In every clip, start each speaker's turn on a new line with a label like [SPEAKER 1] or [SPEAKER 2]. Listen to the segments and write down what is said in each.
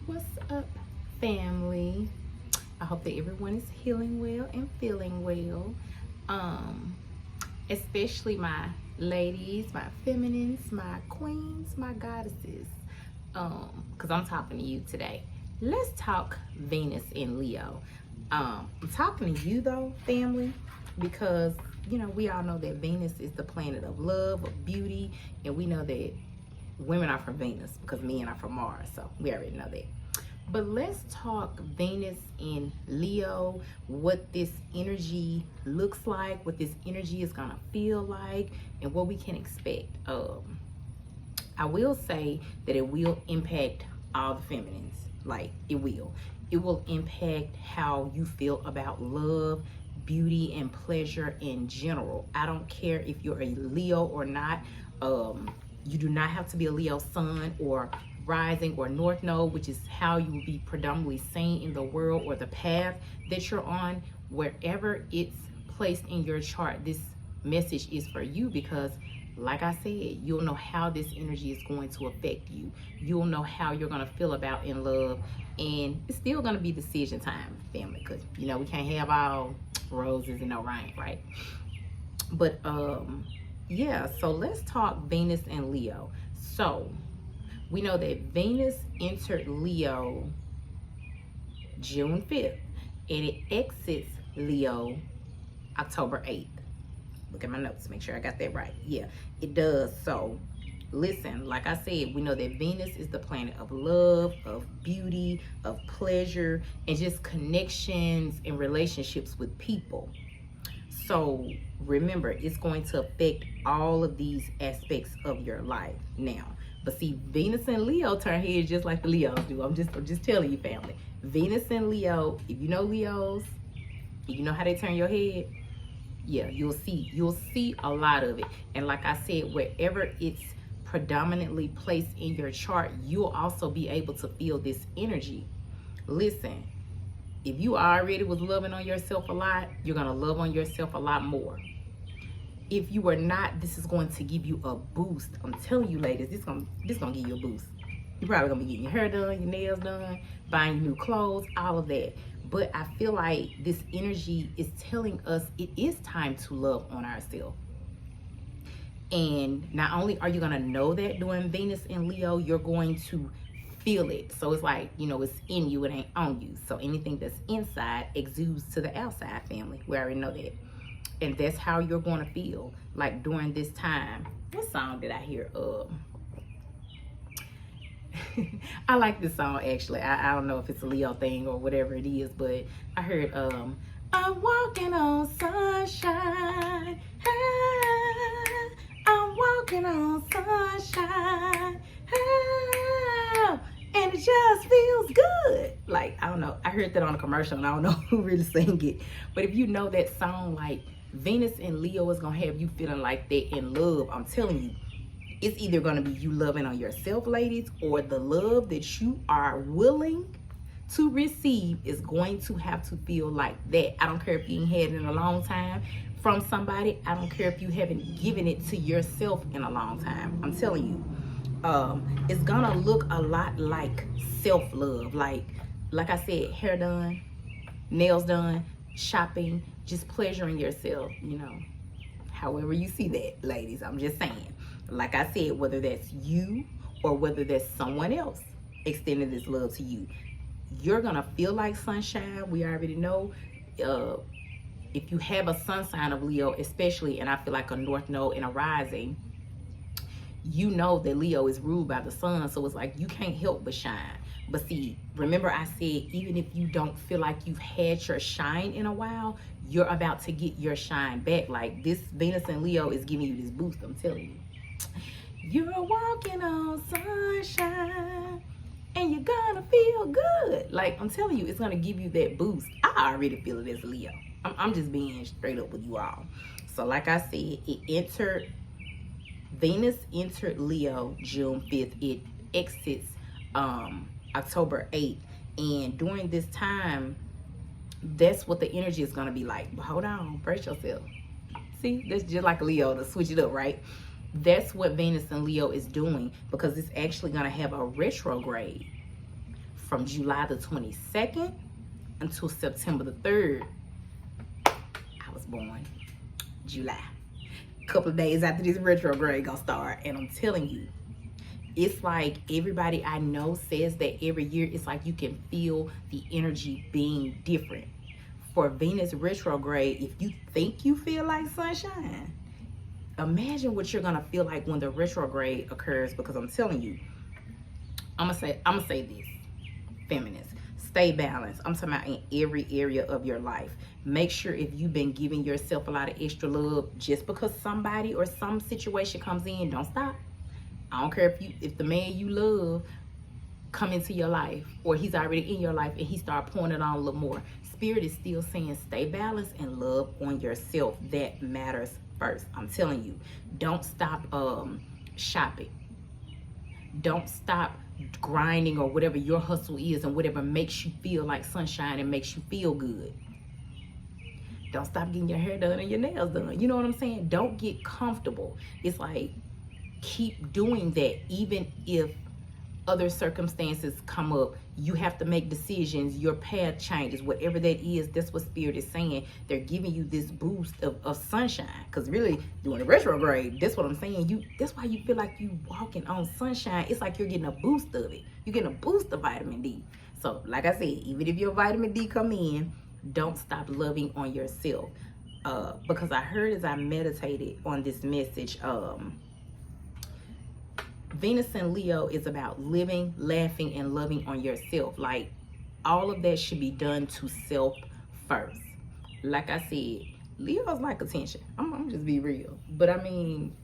[SPEAKER 1] What's up, family? I hope that everyone is healing well and feeling well. Especially my ladies, my feminines, my queens, my goddesses. Because I'm talking to you today. Let's talk Venus in Leo. I'm talking to you though, family, because we all know that Venus is the planet of love, of beauty, and we know that women are from Venus because men are from Mars, so we already know that. But let's talk Venus in Leo, what this energy looks like, what this energy is gonna feel like, and what we can expect. I will say that it will impact all the feminines. Like, it will impact how you feel about love, beauty, and pleasure in general. I don't care if you're a Leo or not. You do not have to be a Leo sun or rising or north node, which is how you will be predominantly seen in the world, or the path that you're on. Wherever it's placed in your chart, this message is for you, because like I said, you'll know how this energy is going to affect you. You'll know how you're going to feel about in love, and it's still going to be decision time, family, because we can't have all roses and no rain, right? But yeah, so let's talk Venus and Leo. So we know that Venus entered Leo June 5th, and it exits Leo October 8th. Look at my notes, make sure I got that right. Yeah, it does. So listen, like I said, we know that Venus is the planet of love, of beauty, of pleasure, and just connections and relationships with people. So remember, it's going to affect all of these aspects of your life now. But see, Venus and Leo turn heads just like the Leos do. I'm just telling you, family. Venus and Leo, if you know Leos, you know how they turn your head. Yeah, you'll see a lot of it. And like I said, wherever it's predominantly placed in your chart, you'll also be able to feel this energy. Listen, if you already was loving on yourself a lot, you're gonna love on yourself a lot more. If you are not, this is going to give you a boost. I'm telling you, ladies, this gonna give you a boost. You're probably gonna be getting your hair done, your nails done, buying new clothes, all of that. But I feel like this energy is telling us it is time to love on ourselves. And not only are you gonna know that during Venus in Leo, you're going to feel it. So it's like, it's in you, it ain't on you. So anything that's inside exudes to the outside, family. We already know that. And that's how you're going to feel like during this time. What song did I hear? I like this song, actually. I don't know if it's a Leo thing or whatever it is, but I heard I'm walking on sunshine. Ah, I'm walking on sunshine. Ah, and it just feels good. Like, I don't know, I heard that on a commercial and I don't know who really sang it. But if you know that song, like, Venus and Leo is gonna have you feeling like that in love. I'm telling you, it's either gonna be you loving on yourself, ladies, or the love that you are willing to receive is going to have to feel like that. I don't care if you ain't had it in a long time from somebody. I don't care if you haven't given it to yourself in a long time. I'm telling you, it's gonna look a lot like self-love. Like I said, hair done, nails done, shopping, just pleasuring yourself, however you see that, ladies. I'm just saying, like I said, whether that's you or whether that's someone else extending this love to you, you're gonna feel like sunshine. We already know. If you have a sun sign of Leo, especially, and I feel like a north node and a rising, you know that Leo is ruled by the sun, so it's like you can't help but shine. But see, remember I said, even if you don't feel like you've had your shine in a while, you're about to get your shine back. Like, this Venus and Leo is giving you this boost. I'm telling you, you're walking on sunshine and you're gonna feel good. Like, I'm telling you, it's gonna give you that boost. I already feel it as a Leo. I'm just being straight up with you all. So like I said, Venus entered Leo June 5th. It exits October 8th. And during this time, that's what the energy is going to be like. But hold on, brace yourself. See, that's just like a Leo, to switch it up, right? That's what Venus and Leo is doing, because it's actually going to have a retrograde from July the 22nd until September the 3rd. I was born July. A couple of days after this retrograde gonna start. And I'm telling you, it's like everybody I know says that every year it's like you can feel the energy being different. For Venus retrograde, if you think you feel like sunshine, imagine what you're gonna feel like when the retrograde occurs. Because I'm telling you, I'm gonna say this, feminists, stay balanced. I'm talking about in every area of your life. Make sure if you've been giving yourself a lot of extra love, just because somebody or some situation comes in, don't stop. I don't care if the man you love come into your life, or he's already in your life and he start pouring it on a little more. Spirit is still saying stay balanced and love on yourself. That matters first. I'm telling you, don't stop shopping. Don't stop grinding or whatever your hustle is and whatever makes you feel like sunshine and makes you feel good. Don't stop getting your hair done and your nails done. You know what I'm saying? Don't get comfortable. It's like, keep doing that. Even if other circumstances come up, you have to make decisions. Your path changes, whatever that is. That's what Spirit is saying. They're giving you this boost of sunshine. Because really, during the retrograde, that's what I'm saying. That's why you feel like you walking on sunshine. It's like you're getting a boost of it. You're getting a boost of vitamin D. So like I said, even if your vitamin D come in, don't stop loving on yourself. Because I heard as I meditated on this message, Venus and Leo is about living, laughing, and loving on yourself. Like, all of that should be done to self first. Like I said, Leo's like attention. I'm just be real. But I mean,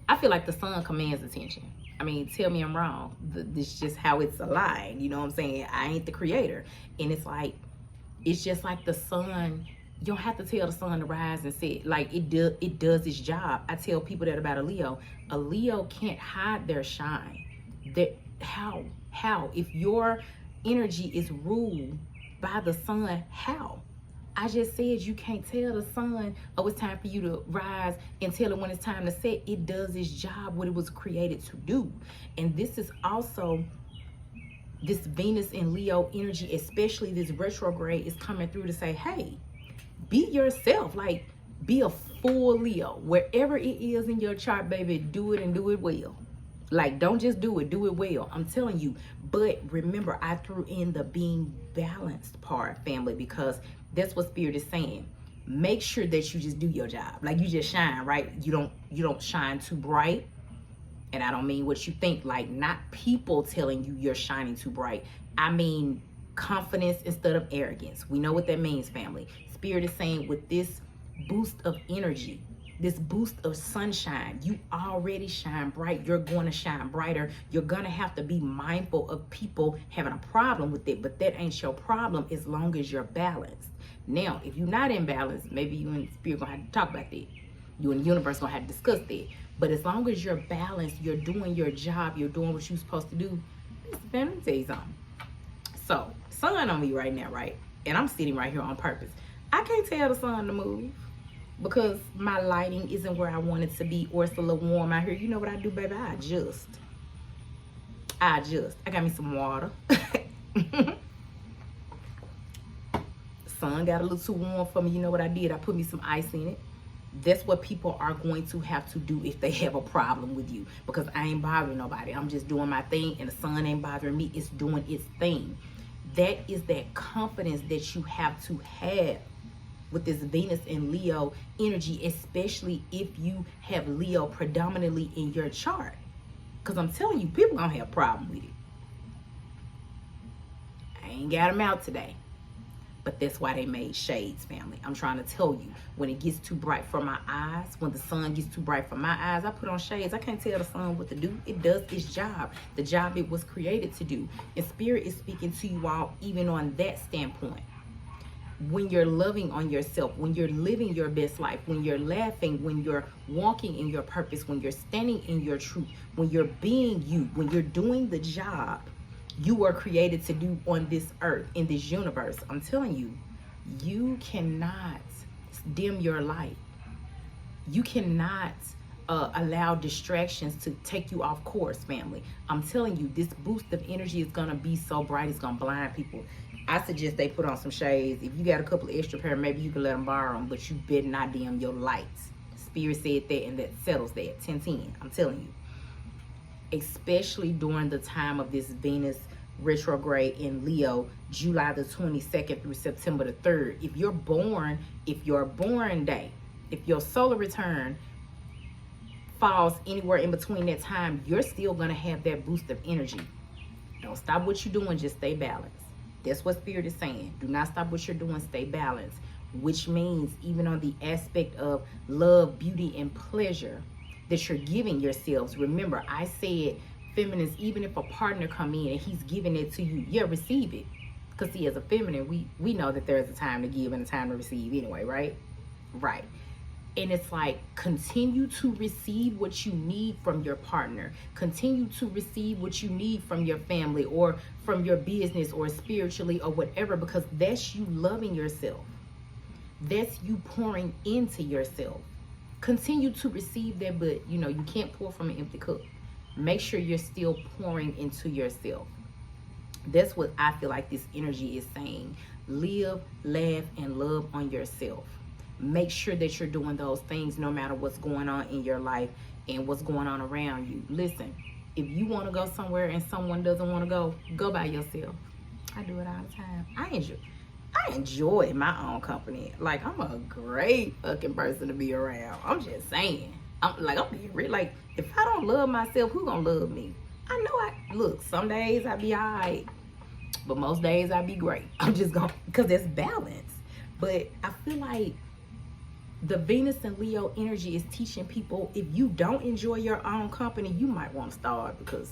[SPEAKER 1] I feel like the sun commands attention. I mean, tell me I'm wrong. This is just how it's aligned. You know what I'm saying? I ain't the creator. And it's like, it's just like the sun. You don't have to tell the sun to rise and set. Like, it does its job. I tell people that about a Leo can't hide their shine. How if your energy is ruled by the sun, how? I just said you can't tell the sun, oh, it's time for you to rise, and tell it when it's time to set. It does its job, what it was created to do. And this is also, this Venus and Leo energy, especially this retrograde, is coming through to say, hey, be yourself. Like, be a full Leo. Wherever it is in your chart, baby, do it and do it well. Like, don't just do it well. I'm telling you. But remember, I threw in the being balanced part, family, because that's what Spirit is saying. Make sure that you just do your job. Like, you just shine, right? You don't shine too bright. And I don't mean what you think, like, not people telling you you're shining too bright. I mean confidence instead of arrogance. We know what that means, family. Spirit is saying, with this boost of energy, this boost of sunshine, you already shine bright. You're going to shine brighter. You're going to have to be mindful of people having a problem with it, but that ain't your problem as long as you're balanced. Now, if you're not in balance, maybe you and Spirit going to have to talk about that. You and the universe going to have to discuss that. But as long as you're balanced, you're doing your job, you're doing what you're supposed to do. Let me tell you something. So, sun on me right now, right? And I'm sitting right here on purpose. I can't tell the sun to move because my lighting isn't where I want it to be, or it's a little warm out here. You know what I do, baby? I adjust. I got me some water. Sun got a little too warm for me. You know what I did? I put me some ice in it. That's what people are going to have to do if they have a problem with you, because I ain't bothering nobody. I'm just doing my thing, and the sun ain't bothering me. It's doing its thing. That is that confidence that you have to have with this Venus and Leo energy, especially if you have Leo predominantly in your chart. Because I'm telling you, people gonna have a problem with it. I ain't got them out today. But that's why they made shades, family. I'm trying to tell you, when it gets too bright for my eyes, when the sun gets too bright for my eyes, I put on shades. I can't tell the sun what to do. It does its job, the job it was created to do. And Spirit is speaking to you all even on that standpoint. When you're loving on yourself, when you're living your best life, when you're laughing, when you're walking in your purpose, when you're standing in your truth, when you're being you, when you're doing the job you were created to do on this earth, in this universe, I'm telling you, you cannot dim your light. You cannot allow distractions to take you off course, family. I'm telling you, this boost of energy is gonna be so bright, it's gonna blind people. I suggest they put on some shades. If you got a couple of extra pair, maybe you can let them borrow them, but you better not dim your lights. Spirit said that, and that settles that. 10-10. I'm telling you. Especially during the time of this Venus retrograde in Leo, July the 22nd through September the 3rd. If your born day, if your solar return falls anywhere in between that time, you're still gonna have that boost of energy. Don't stop what you're doing, just stay balanced. That's what Spirit is saying. Do not stop what you're doing, stay balanced. Which means even on the aspect of love, beauty, and pleasure that you're giving yourselves. Remember, I said, feminines, even if a partner come in and he's giving it to you, yeah, receive it. Because see, as a feminine, we know that there's a time to give and a time to receive anyway, right? Right. And it's like, continue to receive what you need from your partner. Continue to receive what you need from your family or from your business or spiritually or whatever, because that's you loving yourself. That's you pouring into yourself. Continue to receive that, but you know, you can't pour from an empty cup. Make sure you're still pouring into yourself. That's what I feel like this energy is saying. Live, laugh, and love on yourself. Make sure that you're doing those things no matter what's going on in your life and what's going on around you. Listen, if you want to go somewhere and someone doesn't want to go by yourself. I do it all the time. I enjoy my own company. Like, I'm a great fucking person to be around. I'm just saying. I'm being real. Like, if I don't love myself, who gonna love me? Look, some days I be all right, but most days I be great. I'm just gonna, because there's balance. But I feel like the Venus and Leo energy is teaching people, if you don't enjoy your own company, you might want to start, because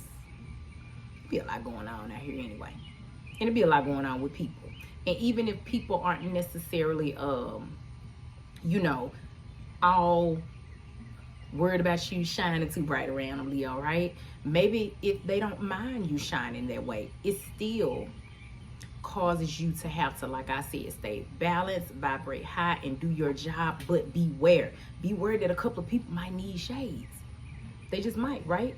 [SPEAKER 1] there'll be a lot going on out here anyway. And it'll be a lot going on with people. And even if people aren't necessarily, you know, all worried about you shining too bright around them, Leo, right? Maybe if they don't mind you shining that way, it still causes you to have to, like I said, stay balanced, vibrate high, and do your job. But beware that a couple of people might need shades. They just might, right?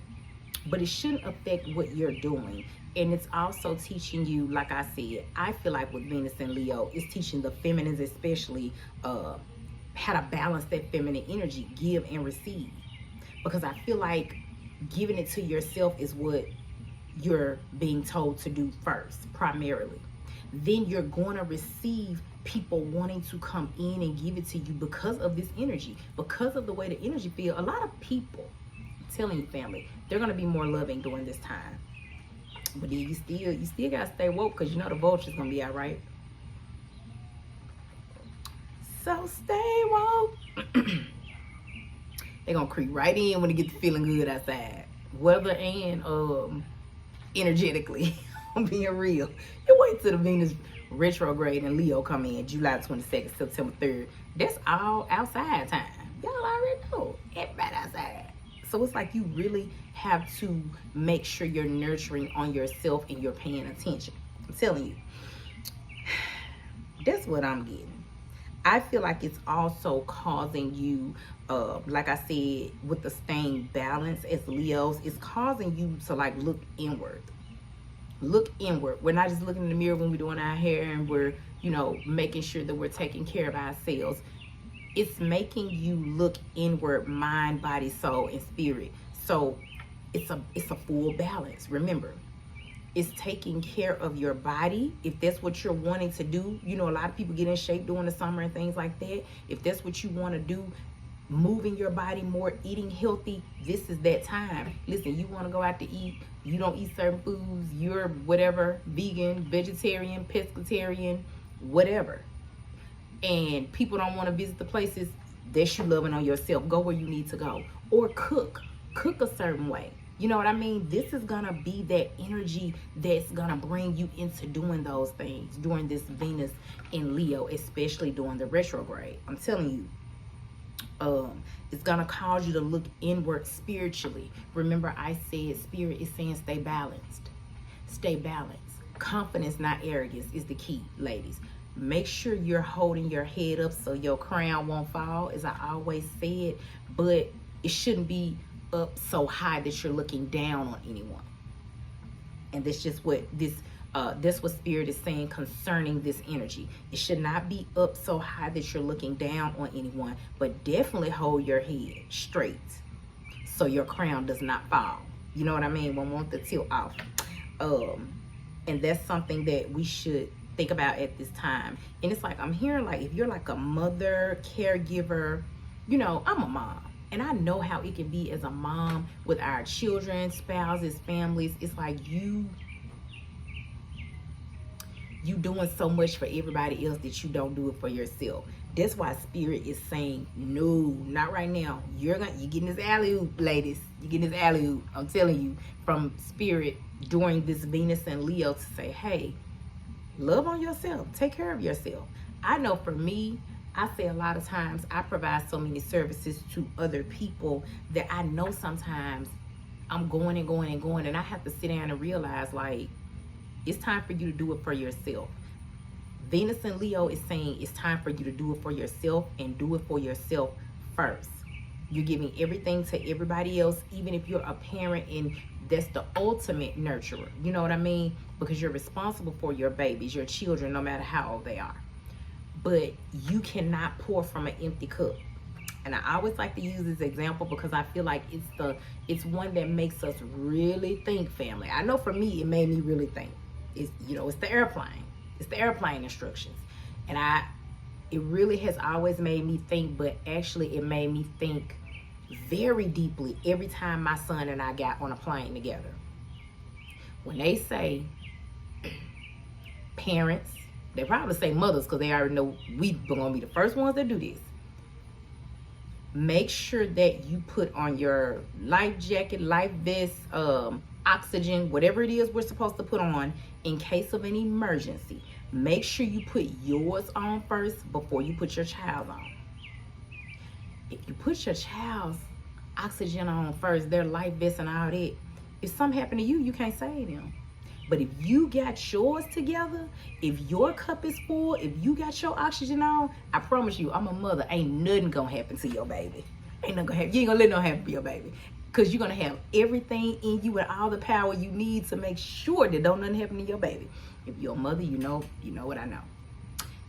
[SPEAKER 1] But it shouldn't affect what you're doing. And it's also teaching you, like I said, I feel like with Venus and Leo, it's teaching the feminines especially how to balance that feminine energy, give and receive. Because I feel like giving it to yourself is what you're being told to do first, primarily. Then you're going to receive people wanting to come in and give it to you because of this energy, because of the way the energy feels. A lot of people, I'm telling you, family, they're going to be more loving during this time. But then you still got to stay woke, because you know the vulture's going to be all right. So stay woke. They're going to creep right in when it gets feeling good outside. Weather and energetically. I'm being real. You wait till the Venus retrograde and Leo come in July 22nd, September 3rd. That's all outside time. Y'all already know. Everybody outside. So it's like you really have to make sure you're nurturing on yourself and you're paying attention. I'm telling you. That's what I'm getting. I feel like it's also causing you, like I said, with the staying balance as Leos, it's causing you to like look inward. Look inward. We're not just looking in the mirror when we're doing our hair and we're, you know, making sure that we're taking care of ourselves. It's making you look inward, mind, body, soul, and spirit. So it's a full balance. Remember, it's taking care of your body. If that's what you're wanting to do, you know, a lot of people get in shape during the summer and things like that. If that's what you want to do, moving your body more, eating healthy, this is that time. Listen, you want to go out to eat, you don't eat certain foods, you're whatever, vegan, vegetarian, pescatarian, whatever, and people don't want to visit the places, that's you loving on yourself. Go where you need to go. Or cook a certain way. You know what I mean? This is gonna be that energy that's gonna bring you into doing those things during this Venus in Leo, especially during the retrograde. I'm telling you, it's gonna cause you to look inward spiritually. Remember, I said spirit is saying stay balanced. Stay balanced. Confidence, not arrogance, is the key, ladies. Make sure you're holding your head up so your crown won't fall, as I always said. But It shouldn't be up so high that you're looking down on anyone. And that's just what that's what Spirit is saying concerning this energy. It should not be up so high that you're looking down on anyone, but definitely hold your head straight so your crown does not fall. You know what I mean? We want the tilt off. And that's something that we should think about at this time. And it's like, I'm hearing like, if you're like a mother, caregiver, you know, I'm a mom. And I know how it can be as a mom with our children, spouses, families. It's like you doing so much for everybody else that you don't do it for yourself. That's why Spirit is saying, no, not right now. You're getting this alley-oop, ladies. You're getting this alley-oop. I'm telling you, from Spirit during this Venus and Leo to say, hey, love on yourself. Take care of yourself. I know for me, I say a lot of times I provide so many services to other people that I know sometimes I'm going and going and going, and I have to sit down and realize, like, it's time for you to do it for yourself. Venus and Leo is saying it's time for you to do it for yourself, and do it for yourself first. You're giving everything to everybody else, even if you're a parent, and that's the ultimate nurturer. You know what I mean? Because you're responsible for your babies, your children, no matter how old they are. But you cannot pour from an empty cup. And I always like to use this example because I feel like it's one that makes us really think, family. I know for me, it made me really think. It's, you know, it's the airplane. It's the airplane instructions. And it really has always made me think, but actually it made me think very deeply every time my son and I got on a plane together. When they say parents, they probably say mothers because they already know we're going to be the first ones that do this. Make sure that you put on your life jacket, life vest, oxygen, whatever it is we're supposed to put on in case of an emergency. Make sure you put yours on first before you put your child's on. If you put your child's oxygen on first, their life vest and all that, if something happened to you, you can't save them. But if you got yours together, if your cup is full, if you got your oxygen on, I promise you, I'm a mother, ain't nothing gonna happen to your baby. Ain't nothing gonna happen. You ain't gonna let nothing happen to your baby. Because you're gonna have everything in you and all the power you need to make sure that don't nothing happen to your baby. If you're a mother, you know what I know.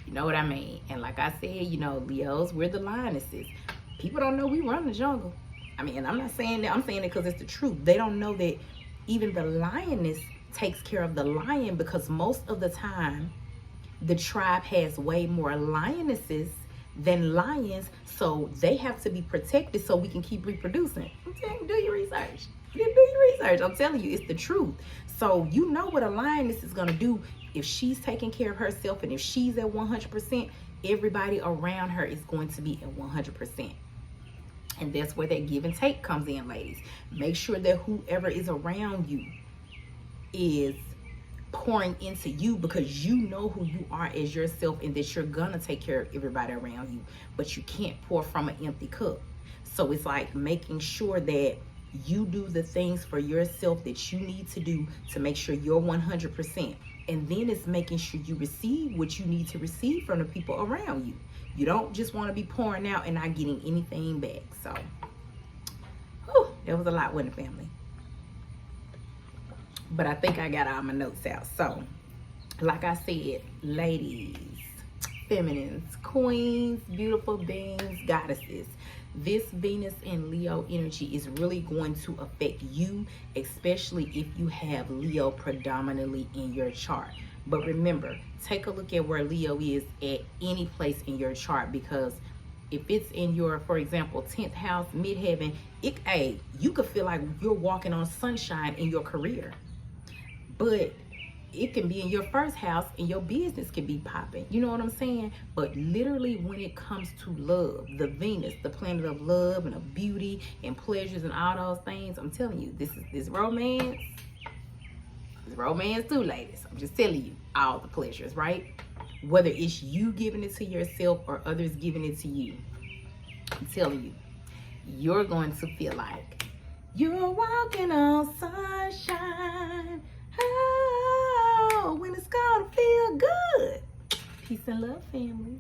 [SPEAKER 1] You know what I mean? And like I said, you know, Leos, we're the lionesses. People don't know we run the jungle. I mean, and I'm not saying that, I'm saying it because it's the truth. They don't know that even the lioness takes care of the lion, because most of the time the tribe has way more lionesses than lions, so they have to be protected so we can keep reproducing. I'm telling you, do your research. You do your research. I'm telling you, it's the truth. So you know what a lioness is going to do if she's taking care of herself, and if she's at 100%, everybody around her is going to be at 100%. And that's where that give and take comes in, ladies. Make sure that whoever is around you is pouring into you, because you know who you are as yourself, and that you're gonna take care of everybody around you, but you can't pour from an empty cup. So it's like making sure that you do the things for yourself that you need to do to make sure you're 100%. And then it's making sure you receive what you need to receive from the people around you. You don't just want to be pouring out and not getting anything back. So, whew, that was a lot, wasn't it, family? But I think I got all my notes out. So, like I said, ladies, feminines, queens, beautiful beings, goddesses, this Venus and Leo energy is really going to affect you, especially if you have Leo predominantly in your chart. But remember, take a look at where Leo is at any place in your chart, because if it's in your, for example, 10th house, midheaven, you could feel like you're walking on sunshine in your career. But it can be in your first house and your business can be popping. You know what I'm saying? But literally when it comes to love, the Venus, the planet of love and of beauty and pleasures and all those things, I'm telling you, this romance. It's romance too, ladies. I'm just telling you, all the pleasures, right? Whether it's you giving it to yourself or others giving it to you, I'm telling you, you're going to feel like you're walking on sunshine. Oh, when it's gonna feel good. Peace and love, family.